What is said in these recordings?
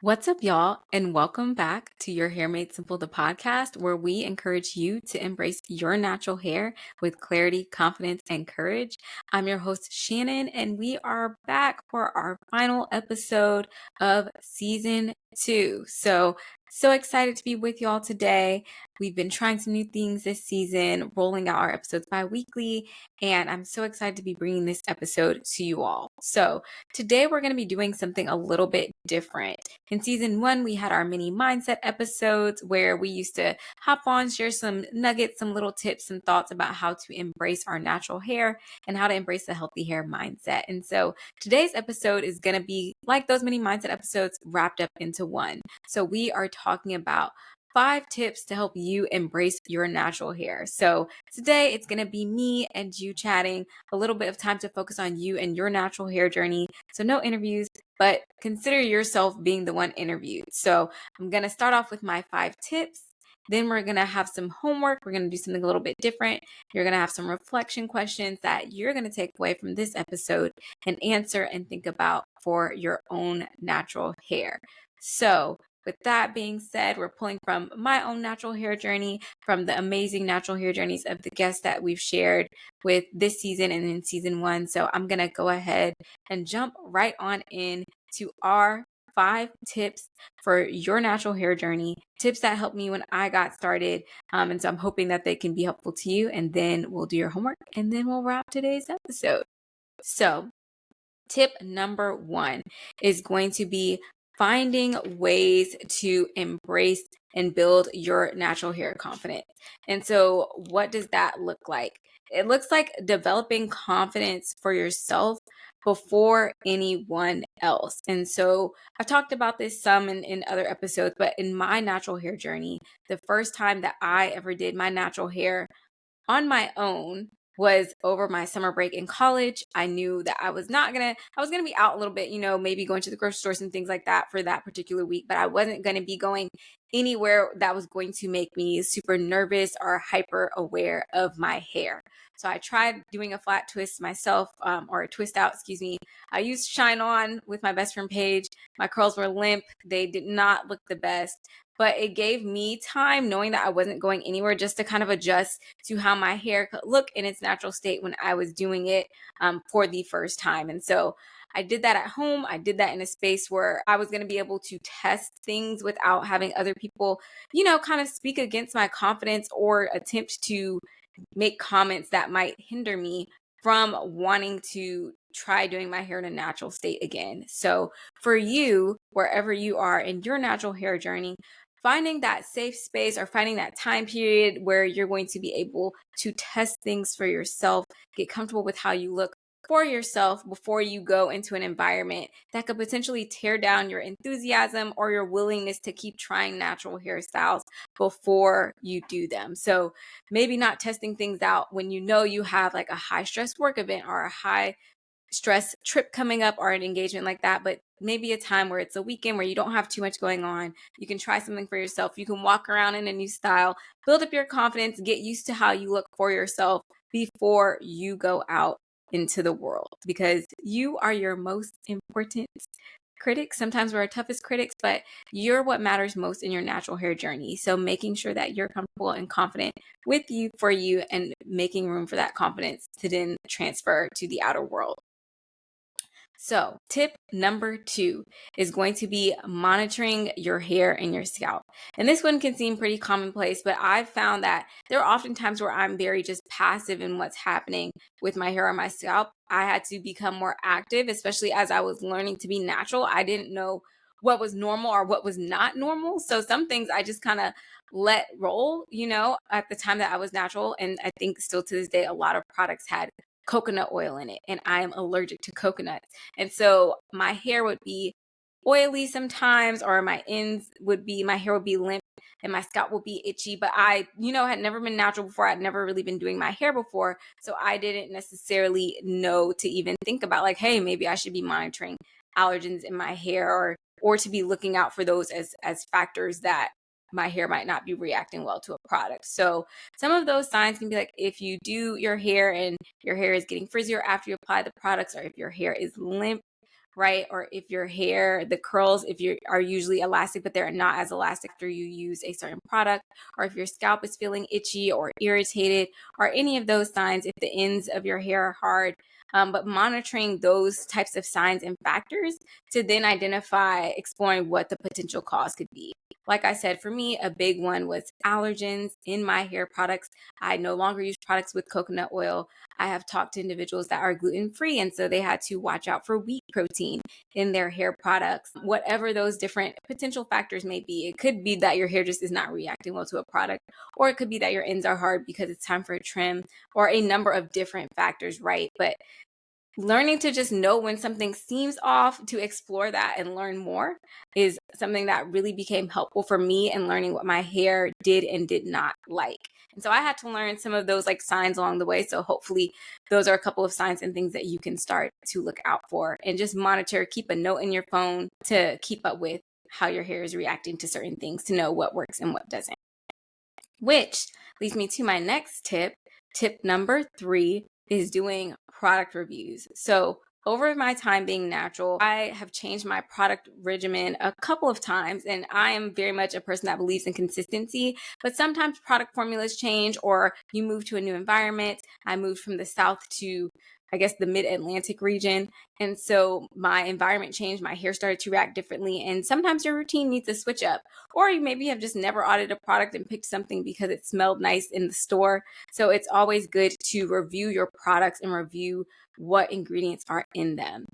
What's up, y'all, and welcome back to Your Hair Made Simple, the podcast where we encourage you to embrace your natural hair with clarity, confidence, and courage. I'm your host, Shannon, and we are back for our final episode of season 2. So excited to be with y'all today. We've been trying some new things this season, rolling out our episodes bi-weekly, and I'm so excited to be bringing this episode to you all. So today we're going to be doing something a little bit different. In season 1, we had our mini mindset episodes where we used to hop on, share some nuggets, some little tips and thoughts about how to embrace our natural hair and how to embrace the healthy hair mindset. And so today's episode is going to be like those mini mindset episodes wrapped up into one. So we are talking about 5 tips to help you embrace your natural hair. So today it's going to be me and you chatting, a little bit of time to focus on you and your natural hair journey. So no interviews, but consider yourself being the one interviewed. So I'm going to start off with my 5 tips. Then we're going to have some homework. We're going to do something a little bit different. You're going to have some reflection questions that you're going to take away from this episode and answer and think about for your own natural hair. So with that being said, we're pulling from my own natural hair journey, from the amazing natural hair journeys of the guests that we've shared with this season and in season 1. So I'm going to go ahead and jump right on in to our 5 tips for your natural hair journey, tips that helped me when I got started. And so I'm hoping that they can be helpful to you. And then we'll do your homework and then we'll wrap today's episode. So tip number 1 is going to be finding ways to embrace and build your natural hair confidence. And so what does that look like? It looks like developing confidence for yourself before anyone else. And so I've talked about this some in other episodes, but in my natural hair journey, the first time that I ever did my natural hair on my own was over my summer break in college. I knew that I was going to be out a little bit, maybe going to the grocery stores and things like that for that particular week, but I wasn't going to be going anywhere that was going to make me super nervous or hyper aware of my hair. So I tried doing a flat twist myself, or a twist out, excuse me. I used Shine On with my best friend Paige. My curls were limp. They did not look the best, but it gave me time, knowing that I wasn't going anywhere, just to kind of adjust to how my hair could look in its natural state when I was doing it for the first time. And so I did that at home. I did that in a space where I was going to be able to test things without having other people, kind of speak against my confidence or attempt to make comments that might hinder me from wanting to try doing my hair in a natural state again. So for you, wherever you are in your natural hair journey, finding that safe space or finding that time period where you're going to be able to test things for yourself, get comfortable with how you look for yourself before you go into an environment that could potentially tear down your enthusiasm or your willingness to keep trying natural hairstyles before you do them. So maybe not testing things out when you know you have like a high stress work event or a high stress trip coming up or an engagement like that, but maybe a time where it's a weekend where you don't have too much going on. You can try something for yourself. You can walk around in a new style, build up your confidence, get used to how you look for yourself before you go out into the world, because you are your most important critic. Sometimes we're our toughest critics, but you're what matters most in your natural hair journey. So making sure that you're comfortable and confident with you, for you, and making room for that confidence to then transfer to the outer world. So tip number 2 is going to be monitoring your hair and your scalp. And this one can seem pretty commonplace, but I've found that there are often times where I'm very just passive in what's happening with my hair or my scalp. I had to become more active, especially as I was learning to be natural. I didn't know what was normal or what was not normal. So some things I just kind of let roll, at the time that I was natural. And I think still to this day, a lot of products had coconut oil in it, and I am allergic to coconut. And so my hair would be oily sometimes, or my hair would be limp and my scalp would be itchy. But I, had never been natural before. I'd never really been doing my hair before. So I didn't necessarily know to even think about like, hey, maybe I should be monitoring allergens in my hair, or to be looking out for those as factors that my hair might not be reacting well to a product. So some of those signs can be like if you do your hair and your hair is getting frizzier after you apply the products, or if your hair is limp, right? Or if your hair, the curls, if you are usually elastic, but they're not as elastic after you use a certain product, or if your scalp is feeling itchy or irritated, or any of those signs, if the ends of your hair are hard. But monitoring those types of signs and factors to then identify, exploring what the potential cause could be. Like I said, for me, a big one was allergens in my hair products. I no longer use products with coconut oil. I have talked to individuals that are gluten-free, and so they had to watch out for wheat protein in their hair products. Whatever those different potential factors may be, it could be that your hair just is not reacting well to a product, or it could be that your ends are hard because it's time for a trim, or a number of different factors, right? But learning to just know when something seems off, to explore that and learn more, is something that really became helpful for me in learning what my hair did and did not like. And so I had to learn some of those like signs along the way. So hopefully those are a couple of signs and things that you can start to look out for, and just monitor, keep a note in your phone to keep up with how your hair is reacting to certain things, to know what works and what doesn't. Which leads me to my next tip. Tip number 3 is doing product reviews. So over my time being natural, I have changed my product regimen a couple of times, and I am very much a person that believes in consistency. But sometimes product formulas change, or you move to a new environment. I moved from the South to, I guess, the Mid-Atlantic region. And so my environment changed, my hair started to react differently. And sometimes your routine needs a switch up, or you maybe have just never audited a product and picked something because it smelled nice in the store. So it's always good to review your products and review what ingredients are in them.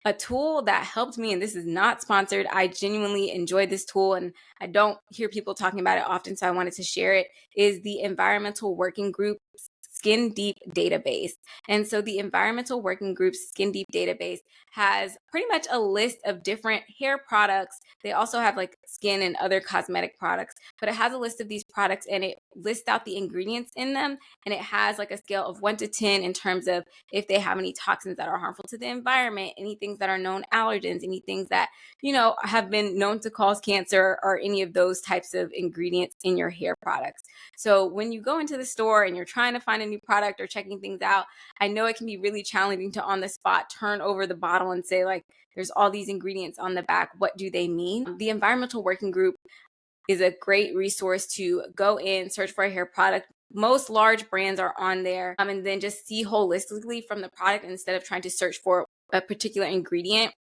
A tool that helped me, and this is not sponsored, I genuinely enjoyed this tool and I don't hear people talking about it often, so I wanted to share it, is the Environmental Working Group Skin Deep database. And so the Environmental Working Group's Skin Deep database has pretty much a list of different hair products. They also have like skin and other cosmetic products, but it has a list of these products and it lists out the ingredients in them. And it has like a scale of 1 to 10 in terms of if they have any toxins that are harmful to the environment, any things that are known allergens, any things that, have been known to cause cancer, or any of those types of ingredients in your hair products. So when you go into the store and you're trying to find a new product or checking things out, I know it can be really challenging to on the spot turn over the bottle and say, like, there's all these ingredients on the back. What do they mean? The Environmental Working Group is a great resource to go in, search for a hair product. Most large brands are on there, and then just see holistically from the product instead of trying to search for a particular ingredient.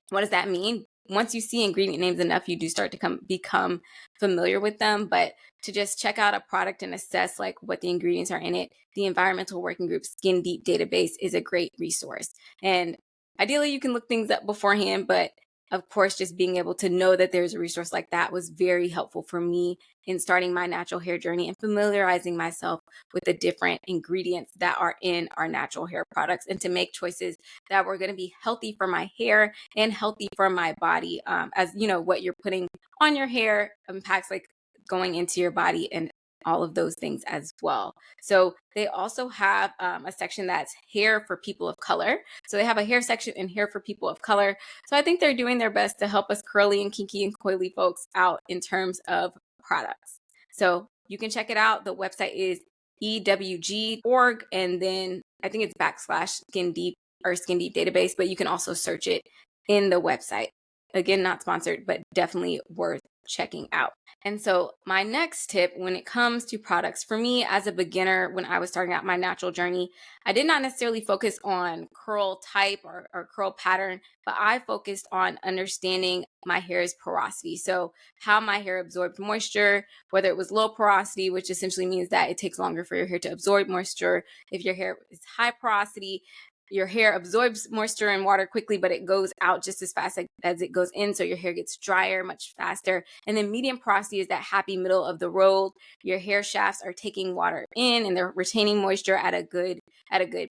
What does that mean? Once you see ingredient names enough, you do start to become familiar with them. But to just check out a product and assess like what the ingredients are in it, the Environmental Working Group Skin Deep database is a great resource. And ideally, you can look things up beforehand, but of course, just being able to know that there's a resource like that was very helpful for me in starting my natural hair journey and familiarizing myself with the different ingredients that are in our natural hair products, and to make choices that were going to be healthy for my hair and healthy for my body. As you know, what you're putting on your hair impacts like going into your body and all of those things as well. So they also have a section that's hair for people of color. So they have a hair section and hair for people of color. So I think they're doing their best to help us curly and kinky and coily folks out in terms of products. So you can check it out. The website is ewg.org, and then I think it's / skin deep or skin deep database, but you can also search it in the website. Again, not sponsored, but definitely worth checking out. And so my next tip when it comes to products, for me as a beginner, when I was starting out my natural journey, I did not necessarily focus on curl type or curl pattern, but I focused on understanding my hair's porosity. So how my hair absorbed moisture, whether it was low porosity, which essentially means that it takes longer for your hair to absorb moisture. If your hair is high porosity, your hair absorbs moisture and water quickly, but it goes out just as fast as it goes in. So your hair gets drier much faster. And then medium porosity is that happy middle of the road. Your hair shafts are taking water in and they're retaining moisture at a good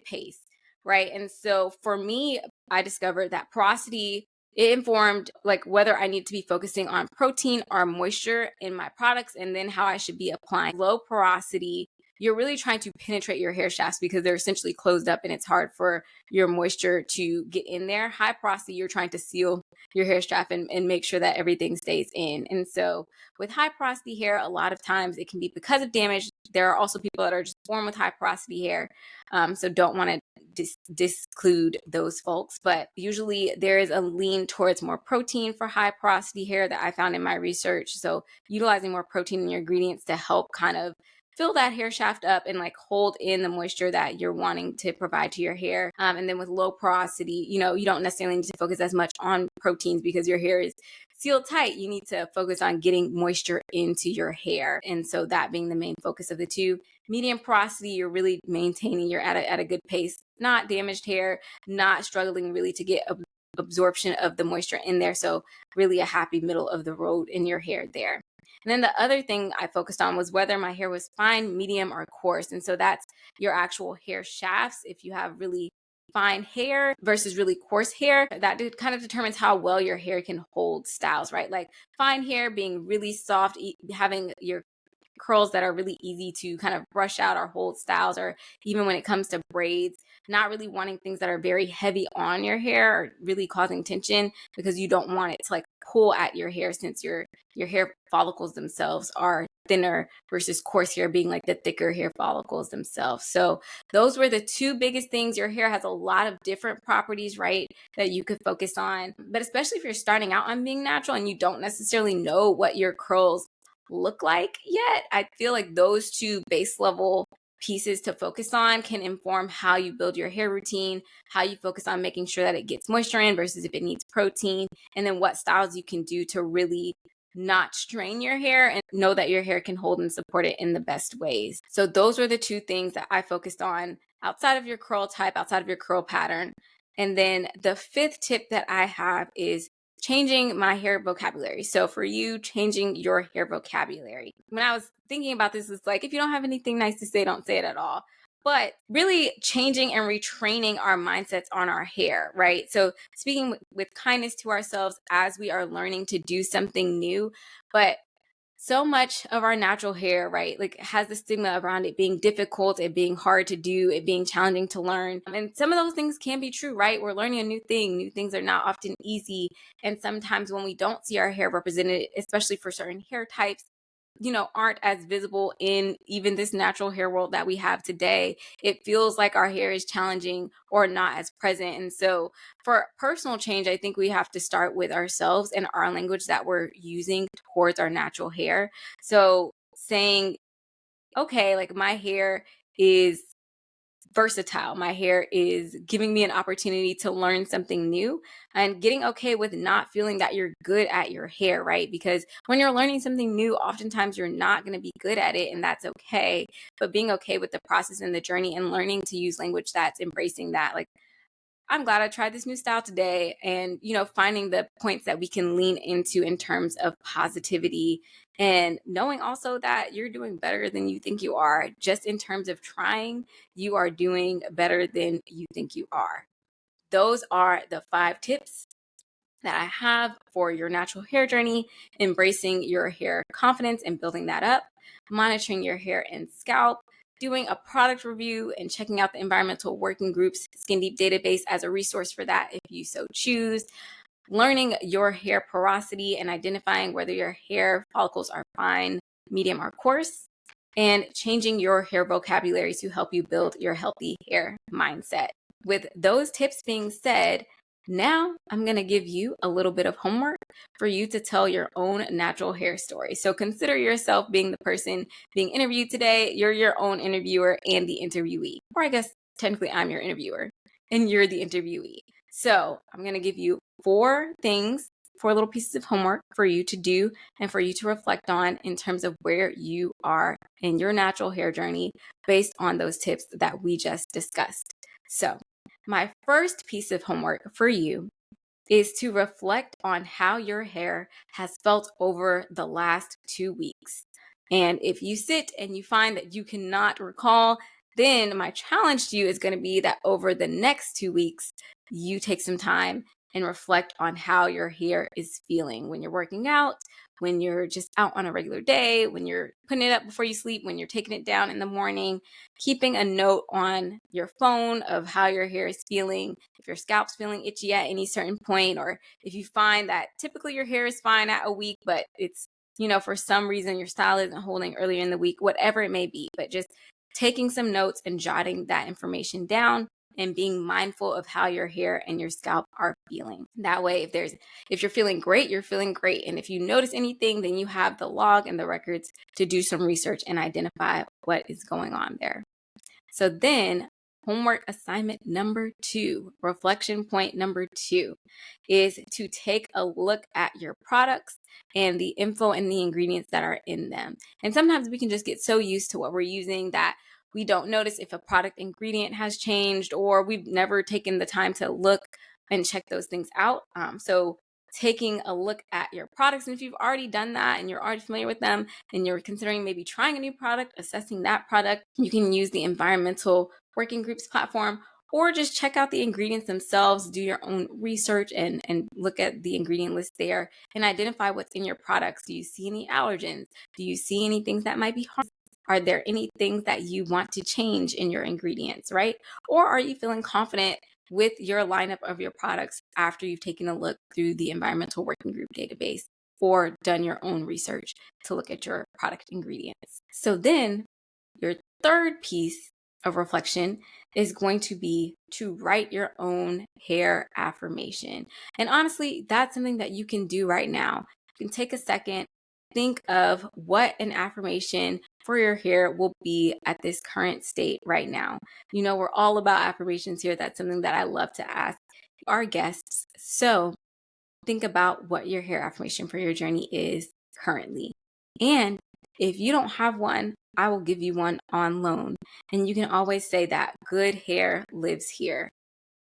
pace, right? And so for me, I discovered that porosity, it informed like whether I need to be focusing on protein or moisture in my products, and then how I should be applying. Low porosity, you're really trying to penetrate your hair shafts because they're essentially closed up and it's hard for your moisture to get in there. High porosity, you're trying to seal your hair shaft and make sure that everything stays in. And so with high porosity hair, a lot of times it can be because of damage. There are also people that are just born with high porosity hair, so don't want to disclude those folks, but usually there is a lean towards more protein for high porosity hair that I found in my research. So utilizing more protein in your ingredients to help kind of fill that hair shaft up and like hold in the moisture that you're wanting to provide to your hair. And then with low porosity, you don't necessarily need to focus as much on proteins because your hair is sealed tight. You need to focus on getting moisture into your hair. And so that being the main focus of the two. Medium porosity, you're really maintaining, you're at a good pace, not damaged hair, not struggling really to get absorption of the moisture in there. So really a happy middle of the road in your hair there. And then the other thing I focused on was whether my hair was fine, medium, or coarse. And so that's your actual hair shafts. If you have really fine hair versus really coarse hair, that kind of determines how well your hair can hold styles, right? Like fine hair being really soft, having your curls that are really easy to kind of brush out or hold styles, or even when it comes to braids, not really wanting things that are very heavy on your hair or really causing tension because you don't want it to like pull at your hair, since your hair follicles themselves are thinner versus coarse hair being like the thicker hair follicles themselves. So those were the two biggest things. Your hair has a lot of different properties, right, that you could focus on. But especially if you're starting out on being natural and you don't necessarily know what your curls look like yet, I feel like those two base level pieces to focus on can inform how you build your hair routine, how you focus on making sure that it gets moisture in versus if it needs protein, and then what styles you can do to really not strain your hair and know that your hair can hold and support it in the best ways. So those were the two things that I focused on outside of your curl type, outside of your curl pattern. And then the fifth tip that I have is changing my hair vocabulary. So for you, changing your hair vocabulary. When I was thinking about this, it's like, if you don't have anything nice to say, don't say it at all. But really changing and retraining our mindsets on our hair, right? So speaking with kindness to ourselves as we are learning to do something new, but so much of our natural hair, right, like has the stigma around it being difficult, it being hard to do, it being challenging to learn. And some of those things can be true, right? We're learning a new thing. New things are not often easy. And sometimes when we don't see our hair represented, especially for certain hair types, aren't as visible in even this natural hair world that we have today, it feels like our hair is challenging or not as present. And so for personal change, I think we have to start with ourselves and our language that we're using towards our natural hair. So saying, okay, like my hair is versatile. My hair is giving me an opportunity to learn something new, and getting okay with not feeling that you're good at your hair, right? Because when you're learning something new, oftentimes you're not going to be good at it, and that's okay. But being okay with the process and the journey and learning to use language that's embracing that, like, I'm glad I tried this new style today. And, finding the points that we can lean into in terms of positivity, and knowing also that you're doing better than you think you are. Just in terms of trying, you are doing better than you think you are. Those are the 5 tips that I have for your natural hair journey: embracing your hair confidence and building that up, monitoring your hair and scalp, doing a product review, and checking out the Environmental Working Group's Skin Deep database as a resource for that if you so choose, learning your hair porosity and identifying whether your hair follicles are fine, medium, or coarse, and changing your hair vocabulary to help you build your healthy hair mindset. With those tips being said, now I'm going to give you a little bit of homework for you to tell your own natural hair story. So consider yourself being the person being interviewed today. You're your own interviewer and the interviewee. Or I guess technically I'm your interviewer and you're the interviewee. So I'm going to give you 4 things, 4 little pieces of homework for you to do and for you to reflect on in terms of where you are in your natural hair journey based on those tips that we just discussed. So my first piece of homework for you is to reflect on how your hair has felt over the last 2 weeks. And if you sit and you find that you cannot recall, then my challenge to you is going to be that over the next 2 weeks, you take some time and reflect on how your hair is feeling when you're working out, when you're just out on a regular day, when you're putting it up before you sleep, when you're taking it down in the morning, keeping a note on your phone of how your hair is feeling, if your scalp's feeling itchy at any certain point, or if you find that typically your hair is fine at a week, but it's, for some reason your style isn't holding earlier in the week, whatever it may be, but just taking some notes and jotting that information down and being mindful of how your hair and your scalp are feeling. That way, if you're feeling great, you're feeling great. And if you notice anything, then you have the log and the records to do some research and identify what is going on there. So then homework assignment number 2, reflection point number 2, is to take a look at your products and the info and the ingredients that are in them. And sometimes we can just get so used to what we're using that we don't notice if a product ingredient has changed, or we've never taken the time to look and check those things out. So taking a look at your products, and if you've already done that and you're already familiar with them and you're considering maybe trying a new product, assessing that product, you can use the environmental working groups platform, or just check out the ingredients themselves, do your own research and look at the ingredient list there and identify what's in your products. Do you see any allergens? Do you see any things that might be harmful? Are there any things that you want to change in your ingredients, right? Or are you feeling confident with your lineup of your products after you've taken a look through the environmental working group database or done your own research to look at your product ingredients? So then your third piece of reflection is going to be to write your own hair affirmation. And honestly, that's something that you can do right now. You can take a second, think of what an affirmation for your hair will be at this current state right now. You know, we're all about affirmations here. That's something that I love to ask our guests. So think about what your hair affirmation for your journey is currently. And if you don't have one, I will give you one on loan. And you can always say that good hair lives here.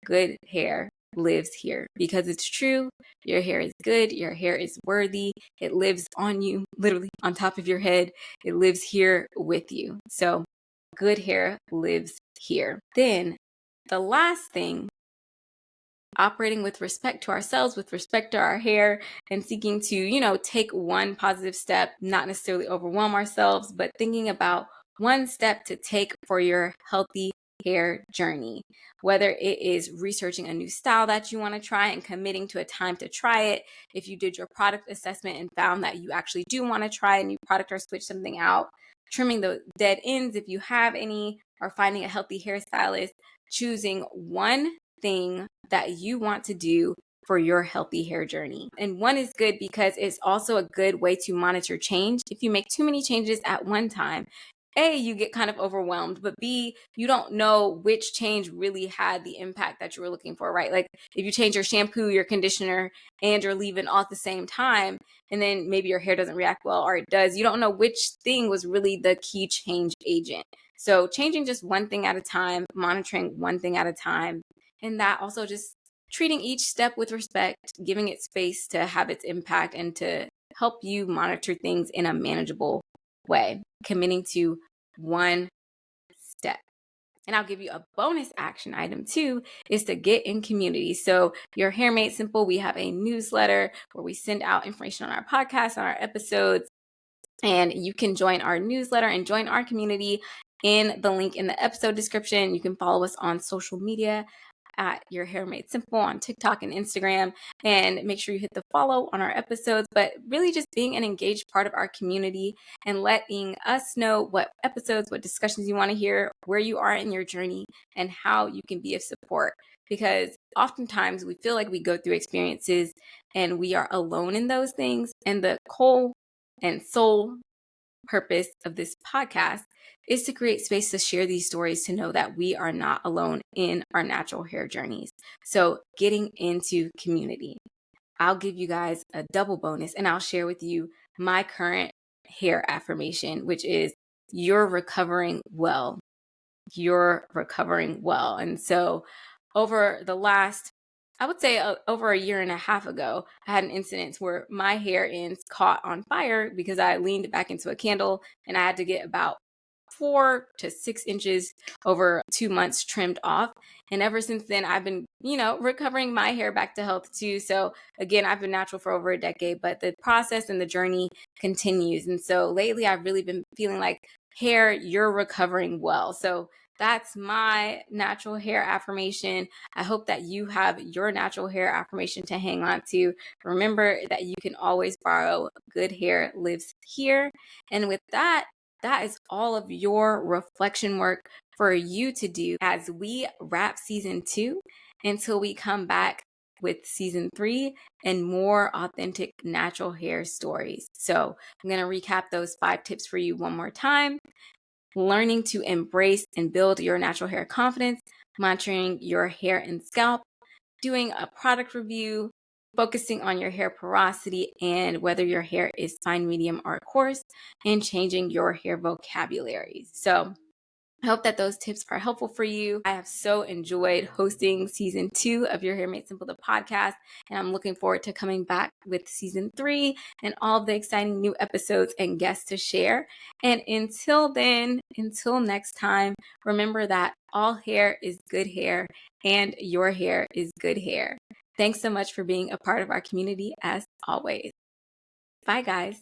Good hair lives here, because it's true. Your hair is good. Your hair is worthy. It lives on you, literally on top of your head. It lives here with you. So good hair lives here. Then the last thing, operating with respect to ourselves, with respect to our hair, and seeking to, take one positive step, not necessarily overwhelm ourselves, but thinking about one step to take for your healthy hair journey. Whether it is researching a new style that you want to try and committing to a time to try it, if you did your product assessment and found that you actually do want to try a new product or switch something out, trimming the dead ends if you have any, or finding a healthy hairstylist, choosing one thing that you want to do for your healthy hair journey. And one is good because it's also a good way to monitor change. If you make too many changes at one time, A, you get kind of overwhelmed, but B, you don't know which change really had the impact that you were looking for, right? Like if you change your shampoo, your conditioner, and your leave-in all at the same time, and then maybe your hair doesn't react well, or it does, you don't know which thing was really the key change agent. So changing just one thing at a time, monitoring one thing at a time, and that also just treating each step with respect, giving it space to have its impact and to help you monitor things in a manageable way, committing to one step. And I'll give you a bonus action item too, is to get in community. So your Hair Made Simple, we have a newsletter where we send out information on our podcast, on our episodes, and you can join our newsletter and join our community in the link in the episode description. You can follow us on social media at Your Hair Made Simple on TikTok and Instagram, and make sure you hit the follow on our episodes, but really just being an engaged part of our community and letting us know what episodes, what discussions you want to hear, where you are in your journey, and how you can be of support. Because oftentimes we feel like we go through experiences and we are alone in those things, and the core and sole purpose of this podcast is to create space to share these stories, to know that we are not alone in our natural hair journeys. So getting into community, I'll give you guys a double bonus and I'll share with you my current hair affirmation, which is you're recovering well. You're recovering well. And so over the last, I would say over a year and a half ago, I had an incident where my hair ends caught on fire because I leaned back into a candle and I had to get about 4 to 6 inches over 2 months trimmed off. And ever since then, I've been, recovering my hair back to health too. So again, I've been natural for over a decade, but the process and the journey continues. And so lately, I've really been feeling like, hair, you're recovering well. So that's my natural hair affirmation. I hope that you have your natural hair affirmation to hang on to. Remember that you can always borrow. Good hair lives here. And with that, that is all of your reflection work for you to do as we wrap season 2 until we come back with season 3 and more authentic natural hair stories. So I'm going to recap those 5 tips for you one more time. Learning to embrace and build your natural hair confidence, monitoring your hair and scalp, doing a product review, focusing on your hair porosity and whether your hair is fine, medium, or coarse, and changing your hair vocabulary. So I hope that those tips are helpful for you. I have so enjoyed hosting season 2 of Your Hair Made Simple, the podcast, and I'm looking forward to coming back with season 3 and all the exciting new episodes and guests to share. And until then, until next time, remember that all hair is good hair and your hair is good hair. Thanks so much for being a part of our community as always. Bye, guys.